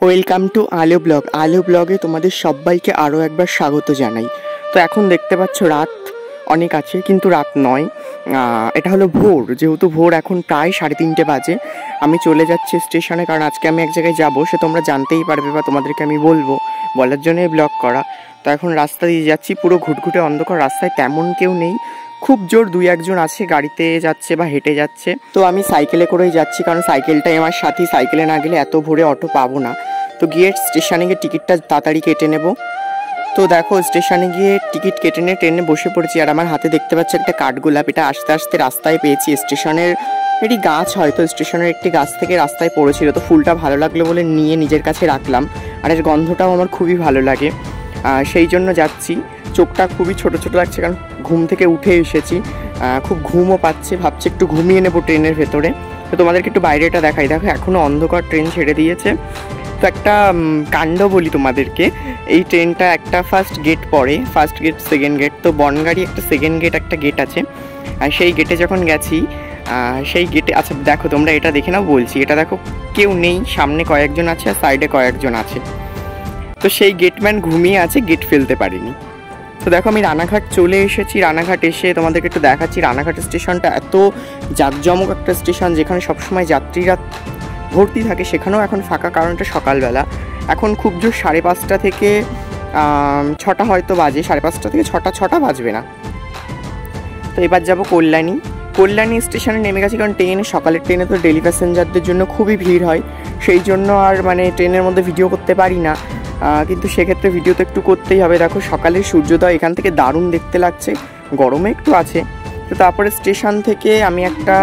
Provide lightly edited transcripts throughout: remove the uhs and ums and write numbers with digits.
Welcome to আলো blog. আলো ব্লগে তোমাদের সবাইকে আরও একবার স্বাগত জানাই। তো এখন দেখতে পাচ্ছ রাত অনেক আছে, কিন্তু রাত নয়, এটা হলো ভোর। যেহেতু ভোর এখন প্রায় 3:30 বাজে, আমি চলে যাচ্ছি স্টেশনে, কারণ আজকে আমি এক জায়গায় যাবো, সে তোমরা জানতেই পারবে বা তোমাদেরকে আমি বলবো, বলার জন্যই ব্লগ করা। তো এখন রাস্তা দিয়ে যাচ্ছি, পুরো ঘুটঘুটে অন্ধকার, রাস্তায় তেমন কেউ নেই, খুব জোর 2-1 জন আছে, গাড়িতে যাচ্ছে বা হেঁটে যাচ্ছে। তো আমি সাইকেলে করেই যাচ্ছি, কারণ সাইকেলটাই আমার সাথী, সাইকেলে না গেলে এত ভোরে অটো পাবো না। তো গিয়ে স্টেশনে গিয়ে টিকিটটা তাড়াতাড়ি কেটে নেব। তো দেখো স্টেশনে গিয়ে টিকিট কেটে নিয়ে ট্রেনে বসে পড়েছি, আর আমার হাতে দেখতে পাচ্ছি একটা কাঠগোলাপ। এটা আস্তে আস্তে রাস্তায় পেয়েছি, স্টেশনের একটি গাছ, হয়তো স্টেশনের একটি গাছ থেকে রাস্তায় পড়েছিল, তো ফুলটা ভালো লাগলো বলে নিয়ে নিজের কাছে রাখলাম, আর এর গন্ধটাও আমার খুবই ভালো লাগে, সেই জন্য যাচ্ছি। চোখটা খুবই ছোট ছোট লাগছে, কারণ ঘুম থেকে উঠে এসেছি, খুব ঘুমও পাচ্ছে, ভাবছি একটু ঘুমিয়ে নেবো ট্রেনের ভেতরে। তো তোমাদেরকে একটু বাইরেটা দেখাই। দেখো এখনও অন্ধকার, ট্রেন ছেড়ে দিয়েছে। তো একটা কাণ্ড বলি তোমাদেরকে, এই ট্রেনটা একটা ফার্স্ট গেট পড়ে, ফার্স্ট গেট সেকেন্ড গেট, তো বনগাড়ি একটা সেকেন্ড গেট একটা গেট আছে, আর সেই গেটে যখন গেছি, সেই গেটে, আচ্ছা দেখো তোমরা এটা দেখে নাও বলছি, এটা দেখো কেউ নেই, সামনে কয়েকজন আছে আর সাইডে কয়েকজন আছে। তো সেই গেটম্যান ঘুমিয়ে আছে, গেট ফেলতে পারিনি। তো দেখো আমি রানাঘাট চলে এসেছি। রানাঘাট এসে তোমাদেরকে একটু দেখাচ্ছি, রানাঘাট স্টেশনটা এত জাঁকজমক একটা স্টেশন, যেখানে সবসময় যাত্রীরা ভর্তি থাকে, সেখানেও এখন ফাঁকা, কারণ এটা সকালবেলা। এখন খুব জোর 5:30 থেকে 6টা হয়তো বাজে, 5:30 থেকে 6টা বাজবে না। তো এবার যাব কল্যাণী স্টেশনে নেমে গেছি, কারণ ট্রেনে, সকালের ট্রেনে তো ডেলি প্যাসেঞ্জারদের জন্য খুবই ভিড় হয়, সেই জন্য আর মানে ট্রেনের মধ্যে ভিডিও করতে পারি না, কিন্তু সেক্ষেত্রে ভিডিও তো একটু করতেই হবে। দেখো সকালের সূর্যোদয় এখান থেকে দারুণ দেখতে লাগছে, গরমে একটু আছে। তো তারপরে স্টেশন থেকে আমি একটা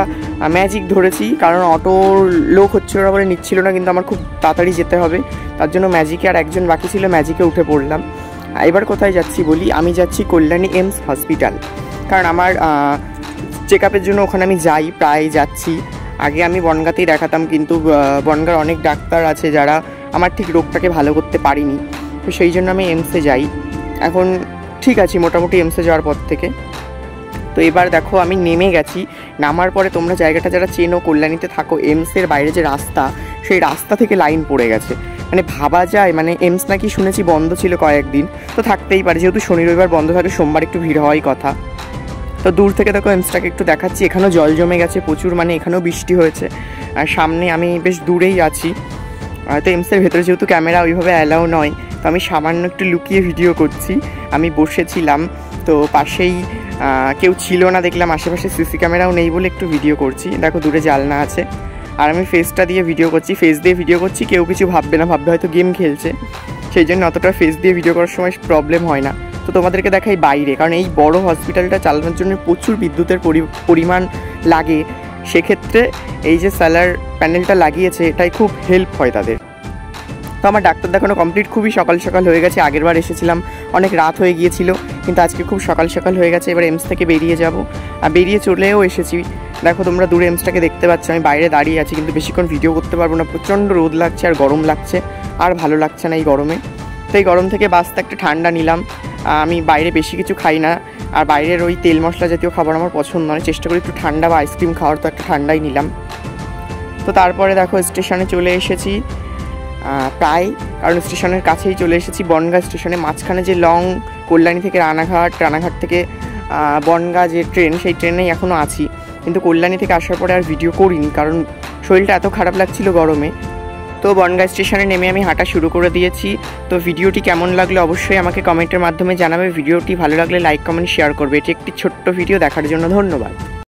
ম্যাজিক ধরেছি, কারণ অটোর লোক হচ্ছিল না বলে নিচ্ছিল না, কিন্তু আমার খুব তাড়াতাড়ি যেতে হবে, তার জন্য ম্যাজিকে আর একজন বাকি ছিল, ম্যাজিকে উঠে পড়লাম। এবার কোথায় যাচ্ছি বলি, আমি যাচ্ছি কল্যাণী এমস হসপিটাল, কারণ আমার চেক আপের জন্য ওখানে আমি যাই, প্রায় যাচ্ছি। আগে আমি বনগাঁতেই দেখাতাম, কিন্তু বনগাঁর অনেক ডাক্তার আছে যারা আমার ঠিক রোগটাকে ভালো করতে পারিনি, তো সেই জন্য আমি এমসে যাই। এখন ঠিক আছে মোটামুটি এমসে যাওয়ার পর থেকে। তো এবার দেখো আমি নেমে গেছি, নামার পরে তোমরা জায়গাটা যারা চেনো, কল্যাণীতে থাকো, এমসের বাইরে যে রাস্তা, সেই রাস্তা থেকে লাইন পড়ে গেছে, মানে ভাবা যায়, মানে এমস নাকি শুনেছি বন্ধ ছিল কয়েকদিন, তো থাকতেই পারে, যেহেতু শনি রবিবার বন্ধ থাকে, সোমবার একটু ভিড় হওয়াই কথা। তো দূর থেকে দেখো এমসটাকে একটু দেখাচ্ছি, এখানেও জল জমে গেছে প্রচুর, মানে এখানেও বৃষ্টি হয়েছে, আর সামনে আমি বেশ দূরেই আছি। তো এমসের ভেতরে যেহেতু ক্যামেরা ওইভাবে অ্যালাউ নয়, তো আমি সামান্য একটু লুকিয়ে ভিডিও করছি। আমি বসেছিলাম, তো পাশেই কেউ ছিল না, দেখলাম আশেপাশে সিসি ক্যামেরাও নেই বলে একটু ভিডিও করছি। দেখো দূরে জানলা আছে, আর আমি ফেসটা দিয়ে ভিডিও করছি, ফেস দিয়ে ভিডিও করছি, কেউ কিছু ভাববে না, ভাববে হয়তো গেম খেলছে, সেই জন্য অতটা ফেস দিয়ে ভিডিও করার সময় প্রবলেম হয় না। তো তোমাদেরকে দেখাই বাইরে, কারণ এই বড় হসপিটালটা চালানোর জন্য প্রচুর বিদ্যুতের পরিমাণ লাগে, সেক্ষেত্রে এই যে সোলার প্যানেলটা লাগিয়েছে, এটাই খুব হেল্প হয় তাদের। তো আমার ডাক্তার দেখানো কমপ্লিট, খুবই সকাল সকাল হয়ে গেছে, আগের বার এসেছিলাম অনেক রাত হয়ে গিয়েছিল, কিন্তু আজকে খুব সকাল সকাল হয়ে গেছে। এবার এমস থেকে বেরিয়ে যাব, আর বেরিয়ে চলেও এসেছি। দেখো তোমরা দূরে এমসটাকে দেখতে পাচ্ছ, আমি বাইরে দাঁড়িয়ে আছি, কিন্তু বেশিক্ষণ ভিডিও করতে পারবো না, প্রচণ্ড রোদ লাগছে আর গরম লাগছে, আর ভালো লাগছে না এই গরমে। তো এই গরম থেকে বাঁচতে একটা ঠান্ডা নিলাম। আমি বাইরে বেশি কিছু খাই না, আর বাইরের ওই তেল মশলা জাতীয় খাবার আমার পছন্দ নয়, চেষ্টা করি একটু ঠান্ডা বা আইসক্রিম খাওয়ার, তো একটা ঠান্ডাই নিলাম। তো তারপরে দেখো স্টেশনে চলে এসেছি প্রায়, কারণ স্টেশনের কাছেই চলে এসেছি, বনগাঁ স্টেশনে। মাঝখানে যে লং কল্যাণী থেকে রানাঘাট থেকে বনগাঁ যে ট্রেন, সেই ট্রেনেই এখনও আছি, কিন্তু কল্যাণী থেকে আসার পরে আর ভিডিও করিনি, কারণ শরীরটা এত খারাপ লাগছিল গরমে। তো বনগাঁ স্টেশনে নেমে আমি হাঁটা শুরু করে দিয়েছি। তো ভিডিওটি কেমন লাগলো অবশ্যই আমাকে কমেন্টের মাধ্যমে জানাবে। ভিডিওটি ভালো লাগলে লাইক কমেন্ট শেয়ার করবে। এটি একটি ছোট্ট ভিডিও, দেখার জন্য ধন্যবাদ।